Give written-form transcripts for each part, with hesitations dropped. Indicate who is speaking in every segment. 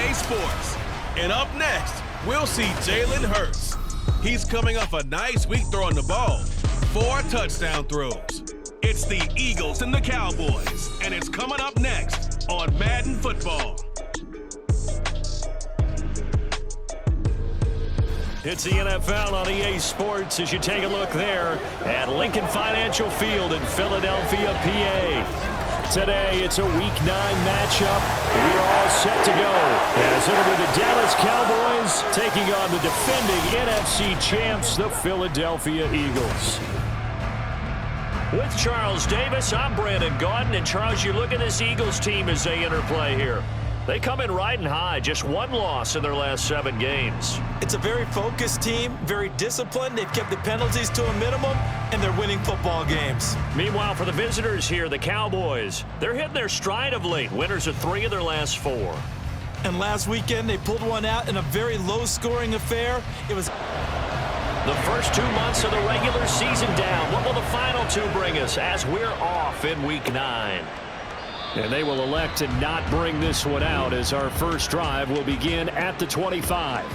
Speaker 1: EA Sports. And up next, we'll see Jalen Hurts. He's coming off a nice week throwing the ball. 4 touchdown throws. It's the Eagles and the Cowboys, and it's coming up next on Madden Football.
Speaker 2: It's the NFL on EA Sports as you take a look there at Lincoln Financial Field in Philadelphia, PA. Today, it's a Week 9 matchup. We're all set to go as it'll be the Dallas Cowboys taking on the defending NFC champs, the Philadelphia Eagles. With Charles Davis, I'm Brandon Gaudin. And Charles, you look at this Eagles team as they interplay here. They come in riding high, just 1 loss in their last 7 games.
Speaker 3: It's a very focused team, very disciplined. They've kept the penalties to a minimum, and they're winning football games.
Speaker 2: Meanwhile, for the visitors here, the Cowboys, they're hitting their stride of late. Winners of 3 of their last 4.
Speaker 3: And last weekend, they pulled one out in a very low-scoring affair. It was
Speaker 2: the first 2 months of the regular season down. What will the final 2 bring us as we're off in Week 9? And they will elect to not bring this one out as our first drive will begin at the 25.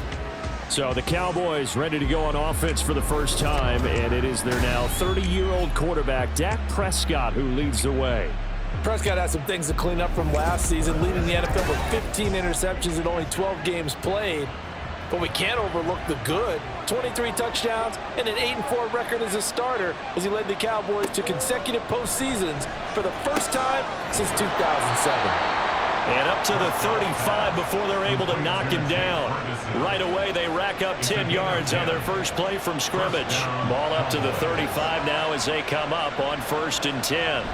Speaker 2: So the Cowboys ready to go on offense for the first time, and it is their now 30-year-old quarterback, Dak Prescott, who leads the way.
Speaker 4: Prescott has some things to clean up from last season, leading the NFL with 15 interceptions in only 12 games played. But we can't overlook the good. 23 touchdowns and an 8-4 record as a starter as he led the Cowboys to consecutive postseasons for the first time since 2007.
Speaker 2: And up to the 35 before they're able to knock him down. Right away, they rack up 10 yards on their first play from scrimmage. Ball up to the 35 now as they come up on 1st and 10.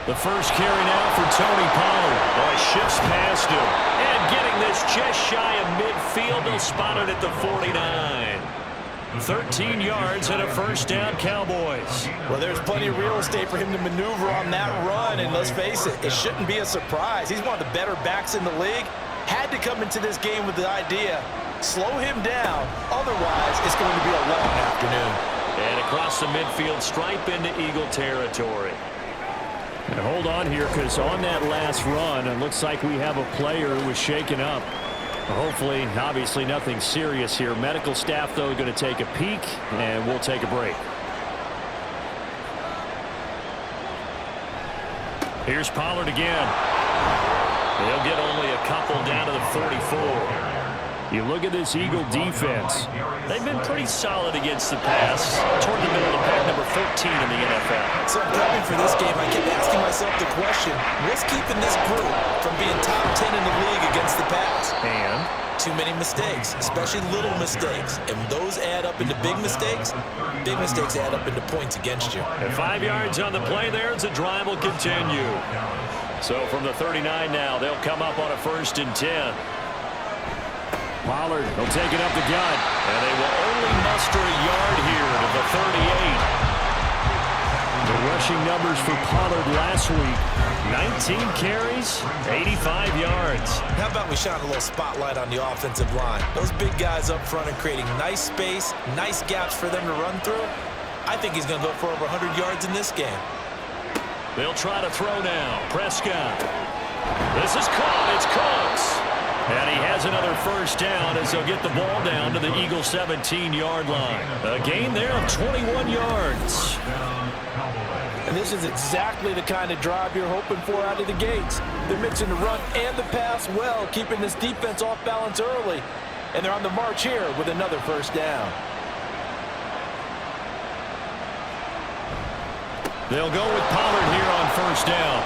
Speaker 2: The first carry now for Tony Pollard. Oh, he shifts past him. And getting this just shy of midfield. They'll spot it at the 49. 13 yards and a first down, Cowboys.
Speaker 4: Well, there's plenty of real estate for him to maneuver on that run. And let's face it, it shouldn't be a surprise. He's one of the better backs in the league. Had to come into this game with the idea, slow him down. Otherwise, it's going to be a long afternoon.
Speaker 2: And across the midfield stripe into Eagle territory. And hold on here, because on that last run, it looks like we have a player who was shaken up. Hopefully, obviously nothing serious here. Medical staff, though, going to take a peek, and we'll take a break. Here's Pollard again. He'll get only a couple down to the 44. You look at this Eagle defense. They've been pretty solid against the pass. Toward the middle of the pack, number 13 in the NFL.
Speaker 3: So coming for this game, I kept asking myself the question, what's keeping this group from being top 10 in the league against the pass?
Speaker 2: And
Speaker 3: too many mistakes, especially little mistakes. And those add up into big mistakes. Big mistakes add up into points against you.
Speaker 2: And 5 yards on the play there as the drive will continue. So from the 39 now, they'll come up on a 1st and 10. Pollard will take it up the gut. And they will only muster a yard here to the 38. The rushing numbers for Pollard last week. 19 carries, 85 yards.
Speaker 3: How about we shine a little spotlight on the offensive line? Those big guys up front are creating nice space, nice gaps for them to run through. I think he's going to go for over 100 yards in this game.
Speaker 2: They'll try to throw now. Prescott. This is caught. It's Cooks. And he has another first down as they'll get the ball down to the Eagles' 17-yard line. A gain there of 21 yards.
Speaker 4: And this is exactly the kind of drive you're hoping for out of the gates. They're mixing the run and the pass well, keeping this defense off balance early. And they're on the march here with another first down.
Speaker 2: They'll go with Pollard here on first down.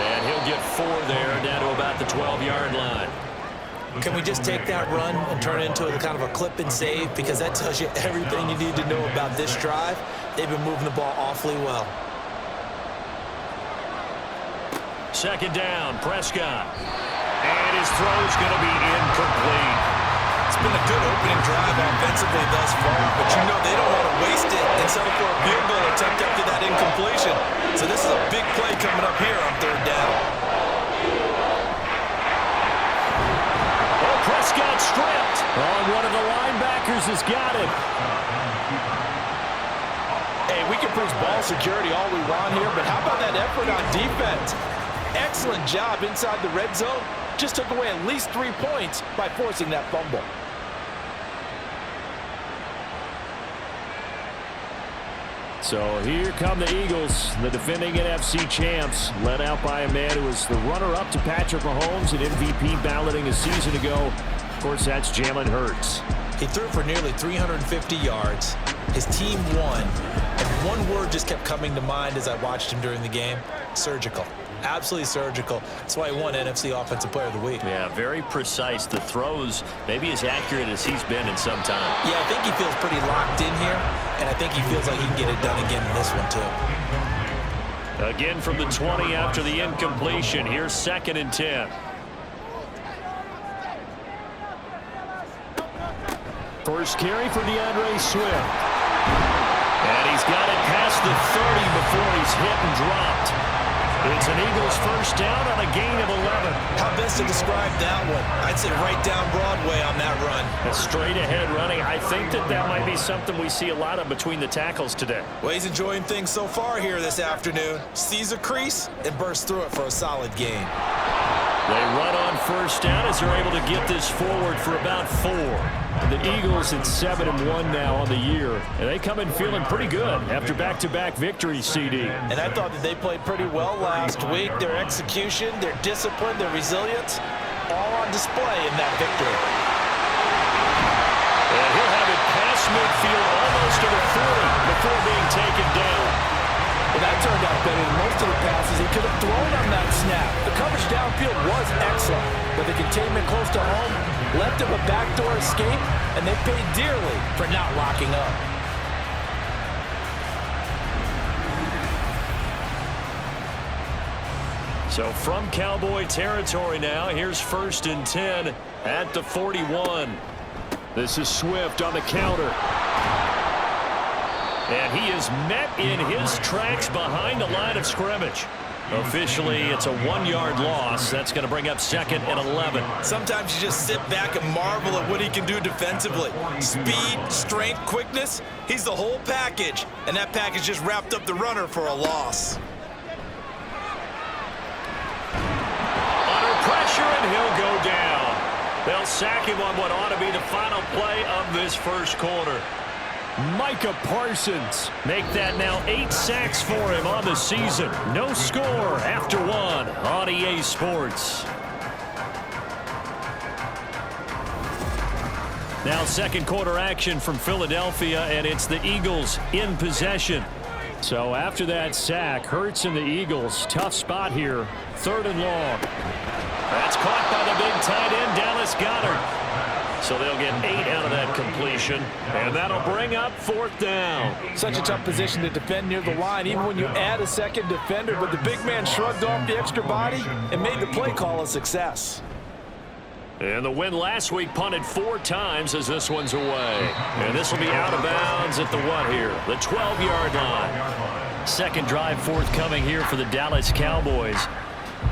Speaker 2: And he'll get 4 there down to about the 12-yard line.
Speaker 3: Can we just take that run and turn it into a kind of a clip and save? Because that tells you everything you need to know about this drive. They've been moving the ball awfully well.
Speaker 2: Second down, Prescott. And his throw's going to be incomplete.
Speaker 3: It's been a good opening drive offensively thus far, but you know they don't want to waste it and settle for a field goal attempt after that incompletion. So this is a big play coming up here on 3rd down.
Speaker 2: Oh, Prescott stripped. Oh, one of the linebackers has got it.
Speaker 4: Hey, we can preach ball security all we want here, but how about that effort on defense? Excellent job inside the red zone, just took away at least 3 points by forcing that fumble.
Speaker 2: So here come the Eagles, the defending NFC champs, led out by a man who was the runner-up to Patrick Mahomes at MVP balloting a season ago. Of course, that's Jalen Hurts.
Speaker 3: He threw for nearly 350 yards. His team won. And one word just kept coming to mind as I watched him during the game: surgical. Absolutely surgical. That's why he won NFC Offensive Player of the Week.
Speaker 2: Yeah, very precise. The throws maybe as accurate as he's been in some time.
Speaker 3: Yeah, I think he feels pretty locked in here, and I think he feels like he can get it done again in this one, too.
Speaker 2: Again from the 20 after the incompletion. Here's 2nd and 10. First carry for DeAndre Swift. And he's got it past the 30 before he's hit and dropped. It's an Eagles first down on a gain of 11.
Speaker 3: How best to describe that one? I'd say right down Broadway on that run.
Speaker 2: A straight ahead running. I think that might be something we see a lot of between the tackles today.
Speaker 3: Well, he's enjoying things so far here this afternoon. Sees a crease and bursts through it for a solid gain.
Speaker 2: They run on first down as they're able to get this forward for about 4. The Eagles at 7-1 now on the year, and they come in feeling pretty good after back-to-back victories, CD.
Speaker 4: And I thought that they played pretty well last week. Their execution, their discipline, their resilience, all on display in that victory.
Speaker 2: And he'll have it past midfield almost to the 40 before being taken down.
Speaker 4: Well, that turned out better than most of the passes he could have thrown on that snap. The coverage downfield was excellent, but the containment close to home left him a backdoor escape, and they paid dearly for not locking up.
Speaker 2: So from Cowboy territory now, here's 1st and 10 at the 41. This is Swift on the counter. And he is met in his tracks behind the line of scrimmage. Officially, it's a 1-yard loss. That's going to bring up 2nd and 11.
Speaker 3: Sometimes you just sit back and marvel at what he can do defensively. Speed, strength, quickness, he's the whole package. And that package just wrapped up the runner for a loss.
Speaker 2: Under pressure, and he'll go down. They'll sack him on what ought to be the final play of this first quarter. Micah Parsons make that now 8 sacks for him on the season. No score after 1 on EA Sports. Now 2nd quarter action from Philadelphia, and it's the Eagles in possession. So after that sack, Hurts and the Eagles, tough spot here. 3rd and long. That's caught by the big tight end, Dallas Goedert. So they'll get 8 out of that completion, and that'll bring up 4th down.
Speaker 4: Such a tough position to defend near the line, even when you add a second defender, but the big man shrugged off the extra body and made the play call a success.
Speaker 2: And the win last week punted 4 times as this one's away. And this will be out of bounds at the what here? The 12-yard line. 2nd drive forthcoming here for the Dallas Cowboys.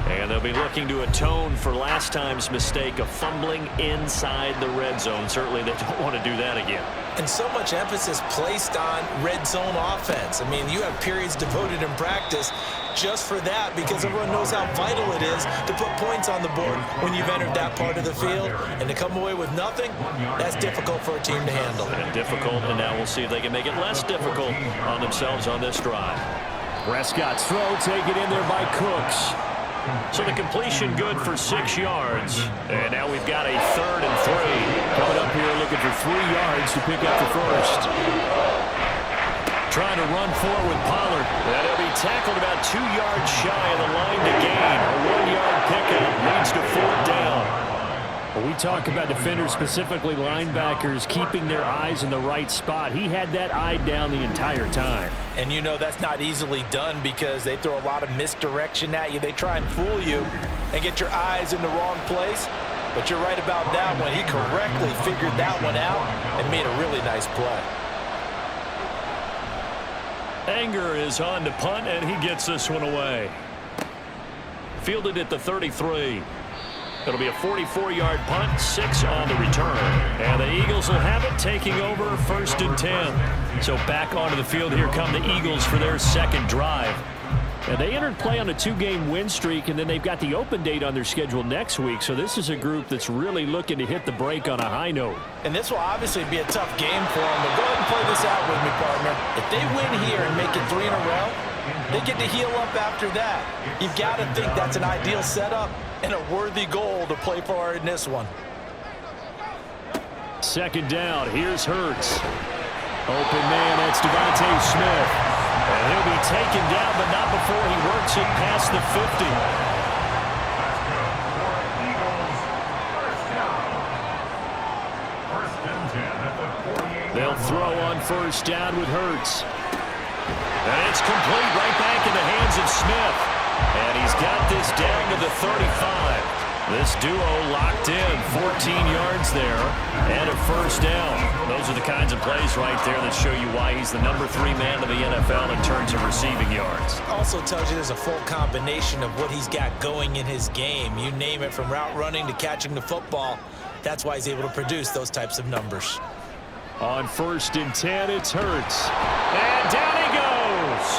Speaker 2: And they'll be looking to atone for last time's mistake of fumbling inside the red zone. Certainly they don't want to do that again.
Speaker 3: And so much emphasis placed on red zone offense. I mean, you have periods devoted in practice just for that, because everyone knows how vital it is to put points on the board when you've entered that part of the field. And to come away with nothing, that's difficult for a team to handle.
Speaker 2: And difficult, and now we'll see if they can make it less difficult on themselves on this drive. Prescott's throw taken in there by Cooks. So the completion good for 6 yards. And now we've got a 3rd and 3. Coming up here looking for 3 yards to pick up the first. Trying to run forward with Pollard. And he'll be tackled about 2 yards shy of the line to gain. A 1-yard pickup leads to 4th down. When we talk about defenders, specifically linebackers, keeping their eyes in the right spot, he had that eye down the entire time.
Speaker 4: And you know that's not easily done because they throw a lot of misdirection at you. They try and fool you and get your eyes in the wrong place. But you're right about that one. He correctly figured that one out and made a really nice play.
Speaker 2: Anger is on to punt, and he gets this one away. Fielded at the 33. It'll be a 44-yard punt, 6 on the return. And the Eagles will have it, taking over 1st and 10. So back onto the field, here come the Eagles for their 2nd drive. And they entered play on a 2-game win streak, and then they've got the open date on their schedule next week. So this is a group that's really looking to hit the break on a high note.
Speaker 3: And this will obviously be a tough game for them, but go ahead and play this out with me, partner. If they win here and make it 3 in a row, they get to heal up after that. You've got to think that's an ideal setup and a worthy goal to play for in this one.
Speaker 2: Second down, here's Hurts. Open man, that's Devontae Smith. And he'll be taken down, but not before he works it past the 50. They'll throw on first down with Hurts. And it's complete right back in the hands of Smith. And he's got this down to the 35. This duo locked in, 14 yards there, and a first down. Those are the kinds of plays right there that show you why he's the number 3 man in the NFL in terms of receiving yards.
Speaker 3: Also tells you there's a full combination of what he's got going in his game. You name it, from route running to catching the football. That's why he's able to produce those types of numbers.
Speaker 2: On 1st and 10, it's Hurts. And down he goes.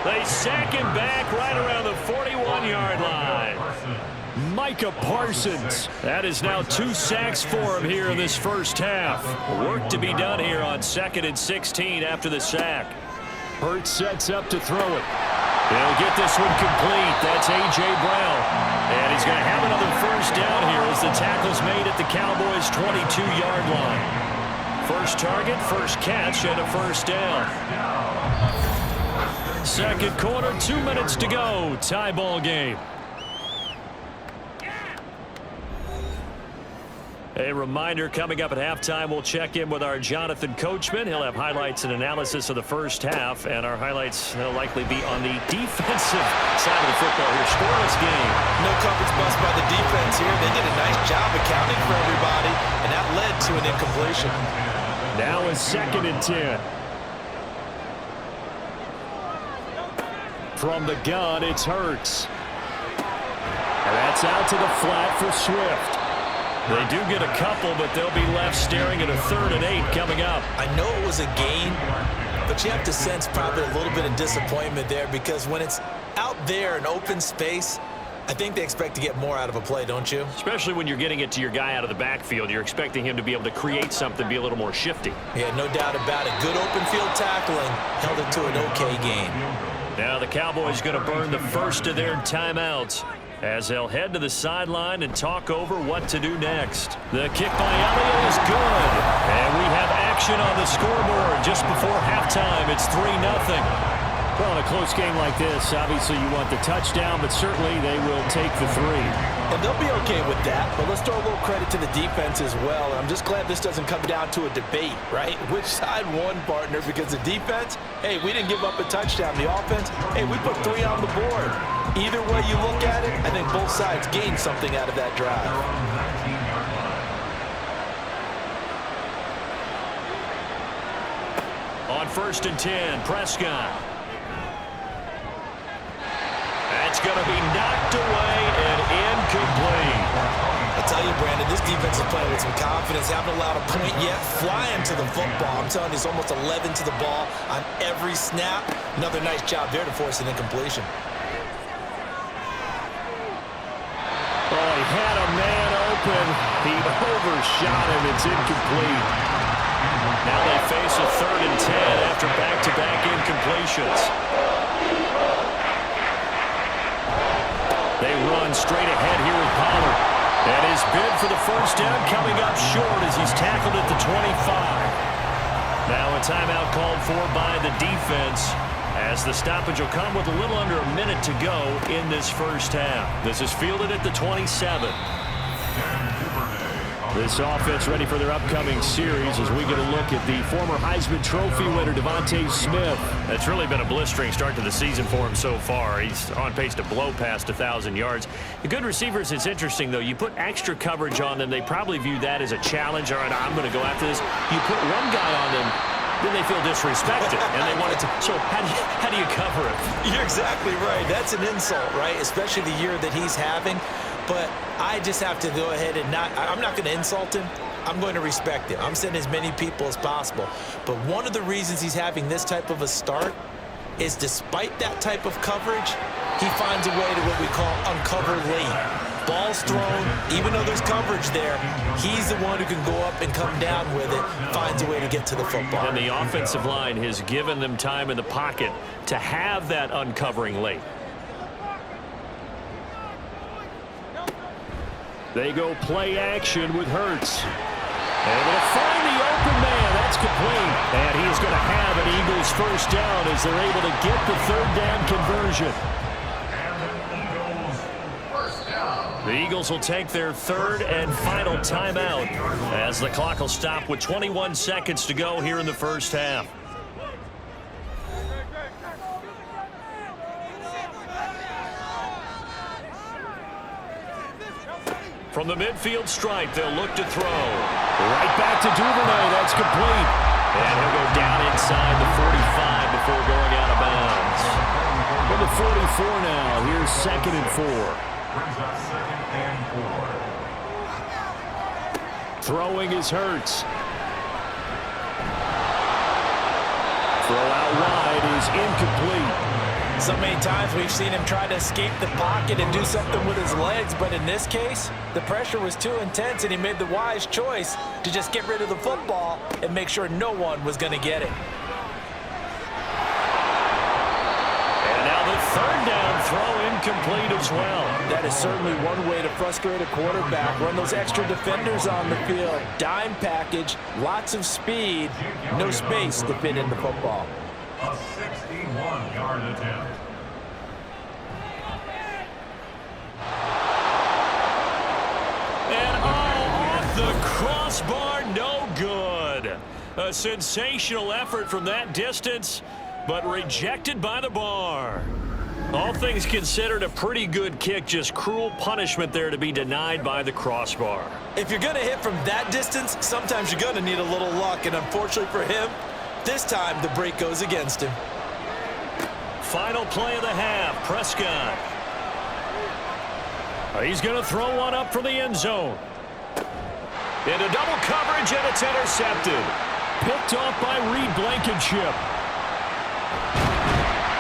Speaker 2: They sack him back right around the 41-yard line. Micah Parsons. That is now 2 sacks for him here in this first half. Work to be done here on 2nd and 16 after the sack. Hurts sets up to throw it. He'll get this one complete. That's A.J. Brown. And he's going to have another first down here as the tackle's made at the Cowboys' 22-yard line. First target, first catch, and a first down. Second quarter, 2 minutes to go. Tie ball game. A reminder, coming up at halftime, we'll check in with our Jonathan Coachman. He'll have highlights and analysis of the first half, and our highlights will likely be on the defensive side of the football here. Scoreless game.
Speaker 3: No coverage bust by the defense here. They did a nice job accounting for everybody, and that led to an incompletion.
Speaker 2: Now is 2nd and 10. From the gun, it's Hurts. And that's out to the flat for Swift. They do get a couple, but they'll be left staring at a 3rd and 8 coming up.
Speaker 3: I know it was a gain, but you have to sense probably a little bit of disappointment there, because when it's out there in open space, I think they expect to get more out of a play, don't you?
Speaker 2: Especially when you're getting it to your guy out of the backfield. You're expecting him to be able to create something, be a little more shifty.
Speaker 3: Yeah, no doubt about it. Good open field tackling held it to an okay gain.
Speaker 2: Now the Cowboys going to burn the first of their timeouts as they'll head to the sideline and talk over what to do next. The kick by Elliott is good. And we have action on the scoreboard just before halftime. It's 3-0. Well, in a close game like this, obviously you want the touchdown, but certainly they will take the 3.
Speaker 3: And they'll be okay with that, but let's throw a little credit to the defense as well. And I'm just glad this doesn't come down to a debate, right? Which side won, partner? Because the defense, hey, we didn't give up a touchdown. The offense, hey, we put 3 on the board. Either way you look at it, I think both sides gained something out of that drive.
Speaker 2: On 1st and 10, Prescott. That's going to be knocked away and incomplete.
Speaker 3: I tell you, Brandon, this defense is playing with some confidence. Haven't allowed a point yet. Flying to the football. I'm telling you, it's almost 11 to the ball on every snap. Another nice job there to force an incompletion.
Speaker 2: Oh, he had a man open. He overshot him. It's incomplete. Now they face a 3rd and 10 after back-to-back incompletions. They run straight ahead here with Pollard. And his bid for the first down coming up short as he's tackled at the 25. Now a timeout called for by the defense, as the stoppage will come with a little under a minute to go in this first half. This is fielded at the 27. This offense ready for their upcoming series as we get a look at the former Heisman Trophy winner, Devontae Smith. It's really been a blistering start to the season for him so far. He's on pace to blow past 1,000 yards. The good receivers, it's interesting, though. You put extra coverage on them, they probably view that as a challenge. All right, I'm going to go after this. You put one guy on them, then they feel disrespected, and they want it to. So how do you cover it?
Speaker 3: You're exactly right. That's an insult, right? Especially the year that he's having. But I just have to go ahead and I'm not going to insult him. I'm going to respect him. I'm sending as many people as possible. But one of the reasons he's having this type of a start is despite that type of coverage, he finds a way to what we call uncover late. Ball's thrown, even though there's coverage there, he's the one who can go up and come down with it, finds a way to get to the football.
Speaker 2: And the offensive line has given them time in the pocket to have that uncovering late. They go play action with Hurts. Able to find the open man. That's complete. And he's going to have an Eagles first down as they're able to get the third down conversion. The Eagles will take their third and final timeout as the clock will stop with 21 seconds to go here in the first half. From the midfield stripe, they'll look to throw. Right back to Duvernay. That's complete. And he'll go down inside the 45 before going out of bounds. From the 44 now, here's 2nd and 4. Throwing is Hurts. Throw out wide is incomplete.
Speaker 3: So many times we've seen him try to escape the pocket and do something with his legs, but in this case, the pressure was too intense and he made the wise choice to just get rid of the football and make sure no one was going to get it.
Speaker 2: And now the third down throw incomplete as well.
Speaker 4: That is certainly one way to frustrate a quarterback. Run those extra defenders on the field. Dime package, lots of speed, no space to fit in the football.
Speaker 5: A 61-yard attempt.
Speaker 2: And off the crossbar, no good. A sensational effort from that distance, but rejected by the bar. All things considered, a pretty good kick, just cruel punishment there to be denied by the crossbar.
Speaker 3: If you're going to hit from that distance, sometimes you're going to need a little luck, and unfortunately for him, this time the break goes against him.
Speaker 2: Final play of the half, Prescott. He's going to throw one up for the end zone. Into double coverage, and it's intercepted. Picked off by Reed Blankenship.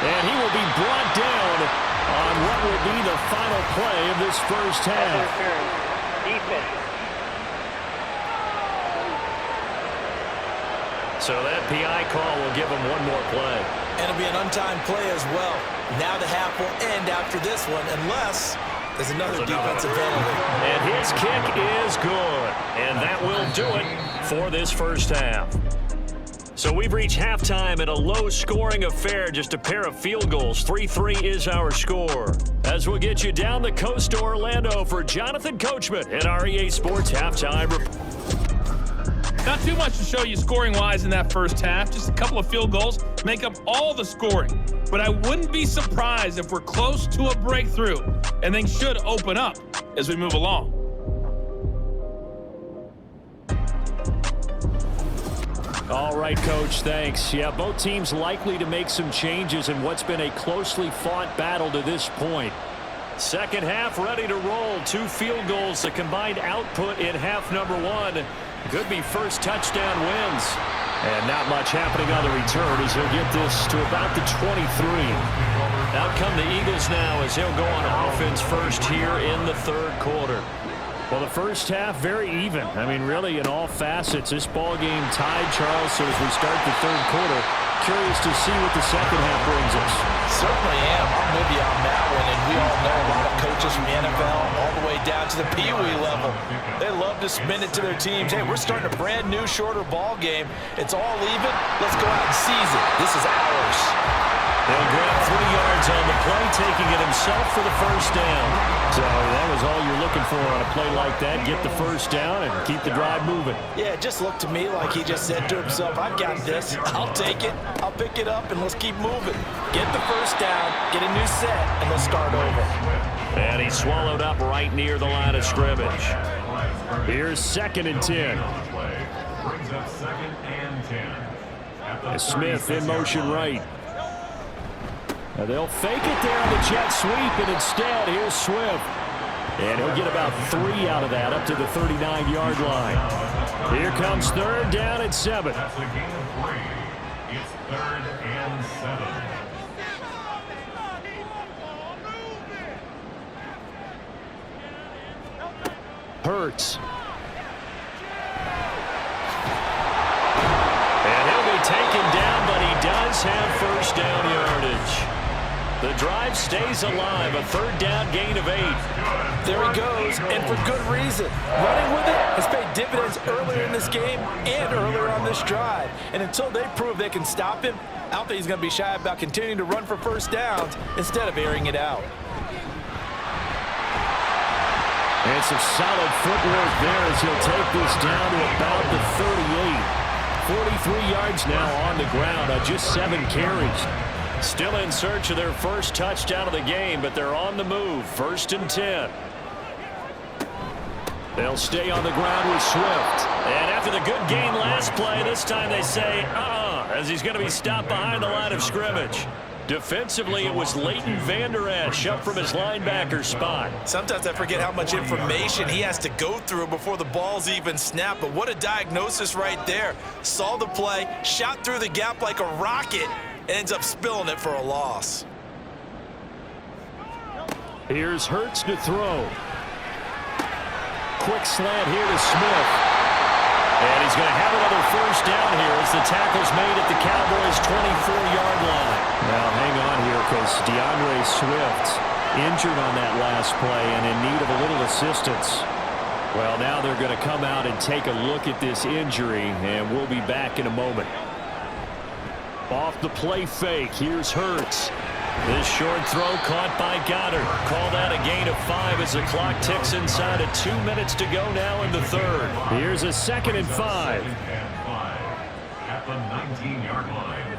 Speaker 2: And he will be brought down on what will be the final play of this first half. So that PI call will give him one more play.
Speaker 3: And it'll be an untimed play as well. Now the half will end after this one, unless there's another defensive penalty.
Speaker 2: And his kick is good. And that will do it for this first half. So we've reached halftime in a low-scoring affair, just a pair of field goals. 3-3 is our score. As we'll get you down the coast to Orlando for Jonathan Coachman at our EA Sports Halftime Report.
Speaker 6: Not too much to show you scoring-wise in that first half. Just a couple of field goals make up all the scoring. But I wouldn't be surprised if we're close to a breakthrough, and things should open up as we move along.
Speaker 2: All right, Coach, thanks. Yeah, both teams likely to make some changes in what's been a closely fought battle to this point. Second half ready to roll. 2 field goals. The combined output in half number 1 could be first touchdown wins. And not much happening on the return as he'll get this to about the 23. Out come the Eagles now as they'll go on offense first here in the third quarter. Well, the first half, very even. I mean, really, in all facets, this ball game tied, Charles. So as we start the third quarter, curious to see what the second half brings us.
Speaker 3: Certainly am. I'm with you on that one. And we all know a lot of coaches from the NFL all the way down to the Pee-wee level. They love to spin it to their teams. Hey, we're starting a brand new, shorter ball game. It's all even. Let's go out and seize it. This is ours.
Speaker 2: They'll grab 3 yards on the play, taking it himself for the first down. So that was all you're looking for on a play like that. Get the first down and keep the drive moving.
Speaker 3: Yeah, it just looked to me like he just said to himself, I've got this. I'll take it. I'll pick it up, and let's keep moving. Get the first down, get a new set, and let's start over.
Speaker 2: And he swallowed up right near the line of scrimmage. Here's 2nd and 10.
Speaker 5: Brings up 2nd and 10.
Speaker 2: Smith in motion right. Now they'll fake it there on the jet sweep, and instead, here's Swift. And he'll get about 3 out of that, up to the 39-yard line. Here comes third down and 7.
Speaker 5: That's a gain of 3. It's 3rd and 7.
Speaker 2: Hurts. And he'll be taken down, but he does have first down yardage. The drive stays alive, a third down gain of 8.
Speaker 4: There he goes, and for good reason. Running with it has paid dividends earlier in this game and earlier on this drive. And until they prove they can stop him, I don't think he's going to be shy about continuing to run for first downs instead of airing it out.
Speaker 2: And some solid footwork there as he'll take this down to about the 38. 43 yards now on the ground on just 7 carries. Still in search of their first touchdown of the game, but they're on the move. 1st and 10. They'll stay on the ground with Swift. And after the good gain last play, this time they say, as he's going to be stopped behind the line of scrimmage. Defensively, it was Leighton Vander Esch up from his linebacker spot.
Speaker 3: Sometimes I forget how much information he has to go through before the ball's even snapped, but what a diagnosis right there. Saw the play, shot through the gap like a rocket, and ends up spilling it for a loss.
Speaker 2: Here's Hurts to throw. Quick slant here to Smith. And he's going to have another first down here as the tackle's made at the Cowboys' 24-yard line. Now hang on here because DeAndre Swift injured on that last play and in need of a little assistance. Well, now they're going to come out and take a look at this injury, and we'll be back in a moment. Off the play fake, here's Hurts. This short throw caught by Goddard. Called out a gain of 5 as the clock ticks inside of 2 minutes to go now in the third. Here's a 2nd and 5.
Speaker 5: At the 19-yard line.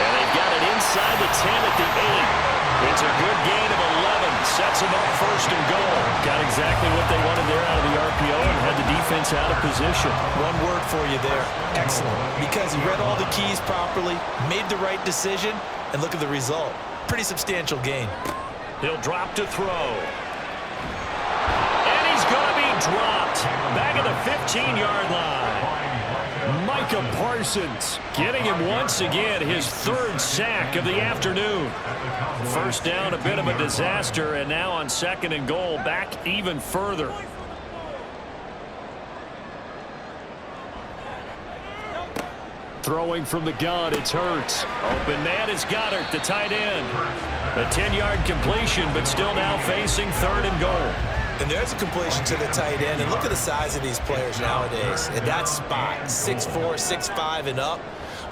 Speaker 2: And they've got it inside the 10 at the 8. It's a good gain of 11. Sets them up 1st and goal. Got exactly what they wanted there out of the RPO and had the defense out of position.
Speaker 3: One word for you there, excellent. Because he read all the keys properly, made the right decision, and look at the result. Pretty substantial gain.
Speaker 2: He'll drop to throw. And he's going to be dropped. Back at the 15-yard line. Micah Parsons getting him once again his 3rd sack of the afternoon. First down, a bit of a disaster, and now on 2nd and goal, back even further. Throwing from the gun, it's Hurts. Open man is Goddard, the tight end. A 10-yard completion, but still now facing 3rd and goal.
Speaker 3: And there's a completion to the tight end. And look at the size of these players nowadays. At that spot, 6'4", 6'5", and up.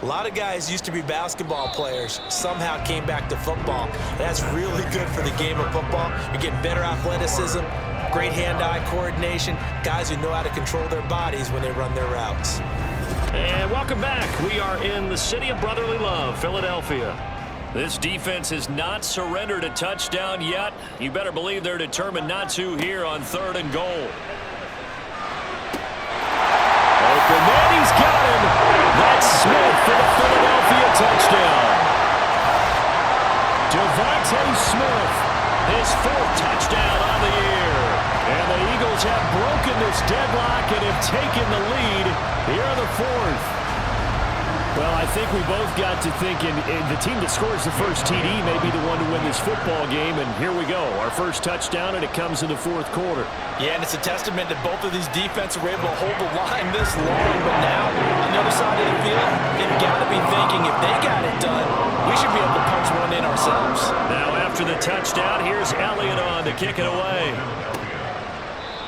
Speaker 3: A lot of guys used to be basketball players, somehow came back to football. That's really good for the game of football. You're getting better athleticism, great hand-eye coordination, guys who know how to control their bodies when they run their routes.
Speaker 2: And welcome back. We are in the city of brotherly love, Philadelphia. This defense has not surrendered a touchdown yet. You better believe they're determined not to here on 3rd and goal. Open man, he's got him. That's Smith for the Philadelphia touchdown. Devontae Smith, his 4th touchdown on the year. And the Eagles have broken this deadlock and have taken the lead here in the 4th. Well, I think we both got to thinking the team that scores the first TD may be the one to win this football game, and here we go. Our first touchdown, and it comes in the 4th quarter.
Speaker 4: Yeah, and it's a testament that both of these defenses were able to hold the line this long, but now, on the other side of the field, they've got to be thinking if they got it done, we should be able to punch one in ourselves.
Speaker 2: Now, after the touchdown, here's Elliott on to kick it away.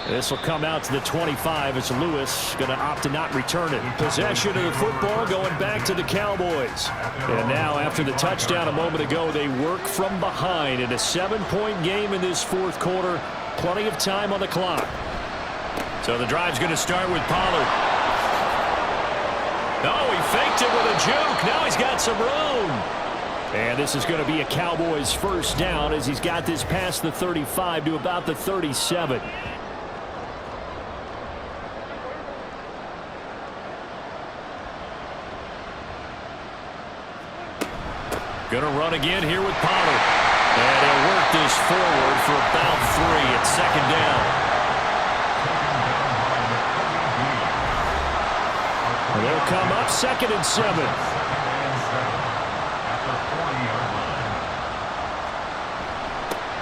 Speaker 2: This will come out to the 25 as Lewis going to opt to not return it. Possession of the football going back to the Cowboys. And now after the touchdown a moment ago, they work from behind in a 7-point game in this 4th quarter. Plenty of time on the clock. So the drive's going to start with Pollard. Oh, he faked it with a juke. Now he's got some room. And this is going to be a Cowboys first down as he's got this past the 35 to about the 37. Going to run again here with Pollard. And he'll work this forward for about 3 at 2nd down. And they'll come up 2nd and 7.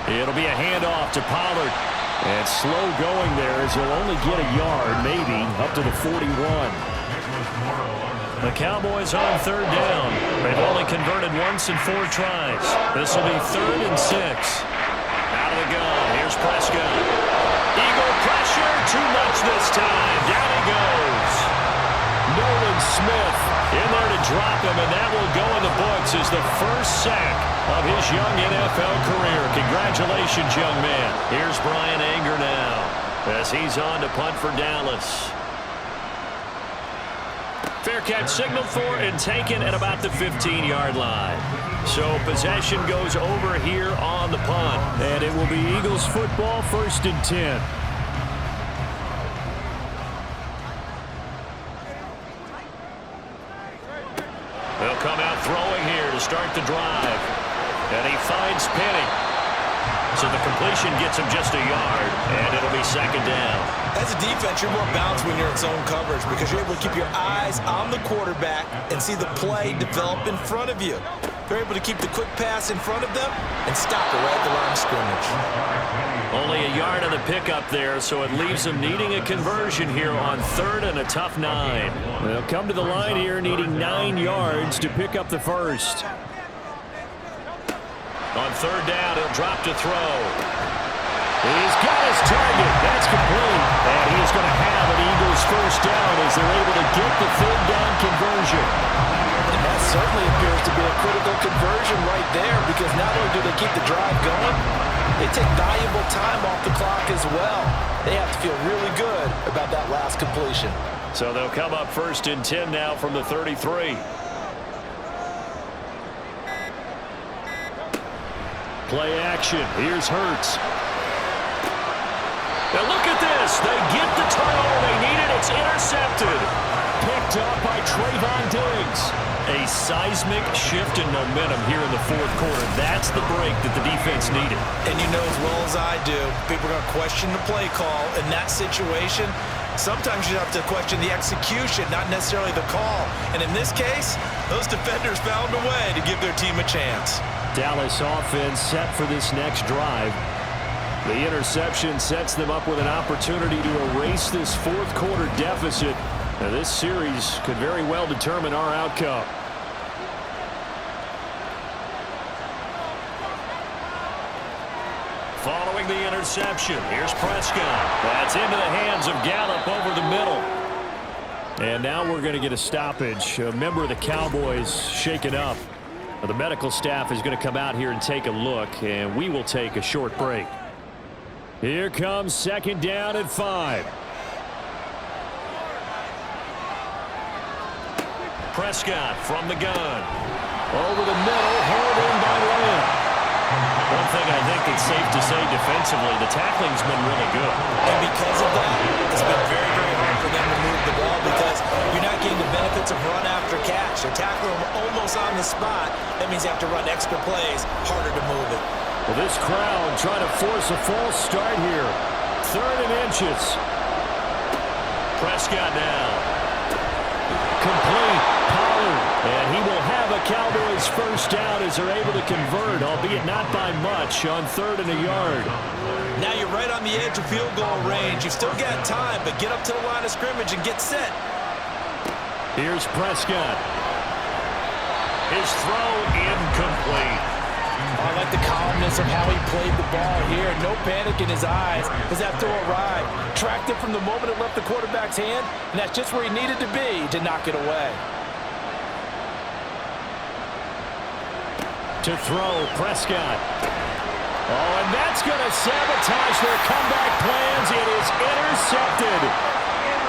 Speaker 2: It'll be a handoff to Pollard. And slow going there as he'll only get a yard, maybe, up to the 41. The Cowboys on third down. They've only converted once in 4 tries. This will be 3rd and 6. Out of the gun. Here's Prescott. Eagle pressure. Too much this time. Down he goes. Nolan Smith in there to drop him, and that will go in the books as the first sack of his young NFL career. Congratulations, young man. Here's Brian Anger now as he's on to punt for Dallas. Fair catch signaled for and taken at about the 15-yard line. So possession goes over here on the punt. And it will be Eagles football, 1st and 10. They'll come out throwing here to start the drive. And he finds Penny. So the completion gets him just a yard, and it'll be 2nd down.
Speaker 3: As a defense, you're more balanced when you're in zone coverage because you're able to keep your eyes on the quarterback and see the play develop in front of you. You're able to keep the quick pass in front of them and stop it right at the line of scrimmage.
Speaker 2: Only a yard of the pickup there, so it leaves them needing a conversion here on 3rd and a tough 9. They'll come to the line here needing 9 yards to pick up the first. On 3rd down, he'll drop to throw. He's got his target. That's complete. And he's going to have an Eagles first down as they're able to get the 3rd down conversion.
Speaker 4: And that certainly appears to be a critical conversion right there because not only do they keep the drive going, they take valuable time off the clock as well. They have to feel really good about that last completion.
Speaker 2: So they'll come up 1st and 10 now from the 33. Play action. Here's Hurts. Now look at this. They get the turnover they needed. It's intercepted. Picked up by Trayvon Diggs. A seismic shift in momentum here in the 4th quarter. That's the break that the defense needed.
Speaker 3: And you know as well as I do, people are going to question the play call in that situation. Sometimes you have to question the execution, not necessarily the call. And in this case, those defenders found a way to give their team a chance.
Speaker 2: Dallas offense set for this next drive. The interception sets them up with an opportunity to erase this 4th quarter deficit. Now this series could very well determine our outcome. Following the interception, here's Prescott. That's into the hands of Gallup over the middle. And now we're going to get a stoppage. A member of the Cowboys shaken up. The medical staff is going to come out here and take a look, and we will take a short break. Here comes 2nd down and 5. Prescott from the gun. Over the middle, held in by Lamb. One thing I think it's safe to say defensively, the tackling's been really good.
Speaker 3: And because of that, it's been very, very hard for them to move the ball because you're not getting the benefits of run after catch. They're tackling them almost on the spot. That means you have to run extra plays, harder to move it.
Speaker 2: Well, this crowd trying to force a false start here. 3rd and inches. Prescott now. Complete. Pollard. And he will have a Cowboys first down as they're able to convert, albeit not by much, on 3rd and a yard.
Speaker 3: Now you're right on the edge of field goal range. You've still got time, but get up to the line of scrimmage and get set.
Speaker 2: Here's Prescott. His throw incomplete.
Speaker 4: I like the calmness of how he played the ball here. No panic in his eyes as that throw arrived. Tracked it from the moment it left the quarterback's hand, and that's just where he needed to be to knock it away.
Speaker 2: To throw, Prescott. Oh, and that's going to sabotage their comeback plans. It is intercepted.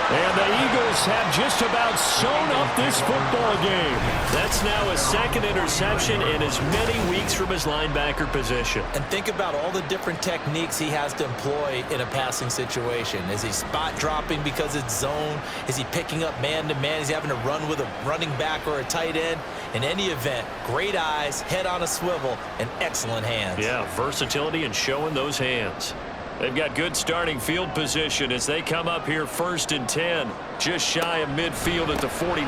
Speaker 2: And the Eagles have just about sewn up this football game. That's now his 2nd interception in as many weeks from his linebacker position.
Speaker 3: And think about all the different techniques he has to employ in a passing situation. Is he spot dropping because it's zone? Is he picking up man-to-man? Is he having to run with a running back or a tight end? In any event, great eyes, head on a swivel, and excellent hands.
Speaker 2: Yeah, versatility and showing those hands. They've got good starting field position as they come up here 1st and 10. Just shy of midfield at the 49.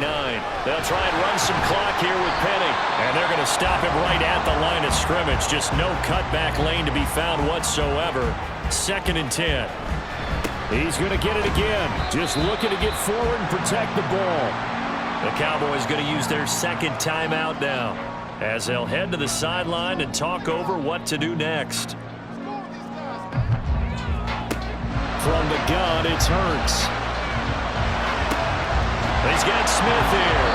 Speaker 2: They'll try and run some clock here with Penny. And they're going to stop him right at the line of scrimmage. Just no cutback lane to be found whatsoever. 2nd and 10. He's going to get it again. Just looking to get forward and protect the ball. The Cowboys going to use their 2nd timeout now as they'll head to the sideline and talk over what to do next. From the gun, it's Hurts. He's got Smith here.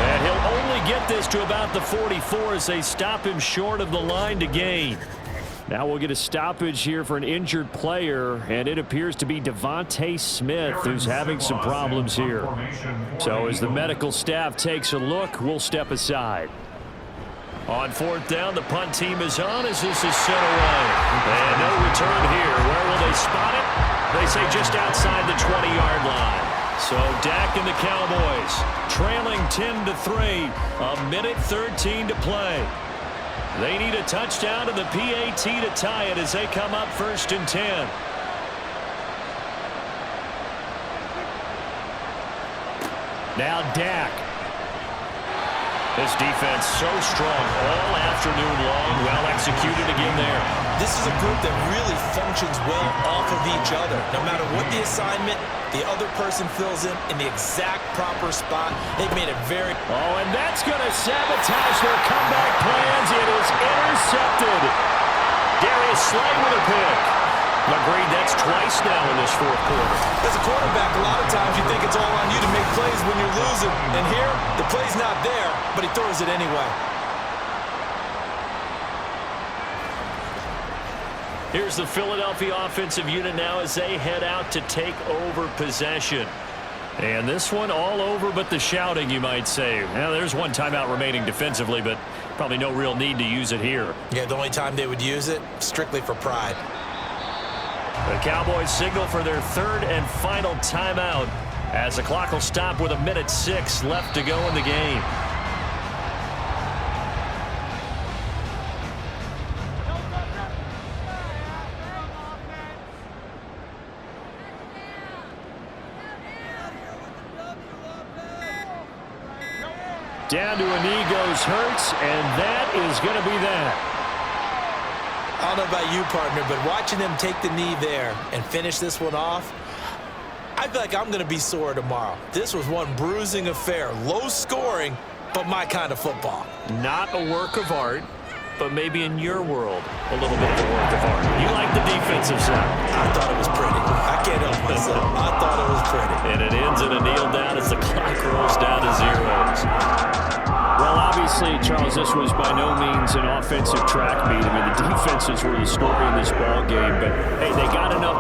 Speaker 2: And he'll only get this to about the 44 as they stop him short of the line to gain. Now we'll get a stoppage here for an injured player, and it appears to be Devontae Smith who's having some problems here. So as the medical staff takes a look, we'll step aside. On 4th down, the punt team is on as this is sent away. And no return here. Where will they spot it? They say just outside the 20-yard line. So Dak and the Cowboys trailing 10-3, 1:13 to play. They need a touchdown to the PAT to tie it as they come up 1st and 10. Now Dak. This defense so strong all afternoon long. Well executed again there.
Speaker 3: This is a group that really functions well off of each other. No matter what the assignment, the other person fills in the exact proper spot. They've made it very...
Speaker 2: Oh, and that's going to sabotage their comeback plans. It is intercepted. Darius Slay with a pick. Agreed, that's twice now in this 4th quarter.
Speaker 3: As a quarterback, a lot of times you think it's all on you to make plays when you're losing. And here, the play's not there, but he throws it anyway.
Speaker 2: Here's the Philadelphia offensive unit now as they head out to take over possession. And this one all over but the shouting, you might say. Now, there's one timeout remaining defensively, but probably no real need to use it here.
Speaker 3: Yeah, the only time they would use it, strictly for pride.
Speaker 2: The Cowboys signal for their 3rd and final timeout as the clock will stop with 1:06 left to go in the game. Down to a knee goes Hurts, and that is going to be that.
Speaker 3: I don't know about you, partner, but watching them take the knee there and finish this one off, I feel like I'm going to be sore tomorrow. This was one bruising affair. Low scoring, but my kind of football.
Speaker 2: Not a work of art, but maybe in your world, a little bit of a work of art. You like the defensive side.
Speaker 3: I thought it was pretty. I can't help myself. I thought it was pretty.
Speaker 2: And it ends in a kneel down as the clock rolls down to zeros. Well, obviously, Charles, this was by no means an offensive track meet. I mean, the defenses were the story in this ball game, but hey, they got enough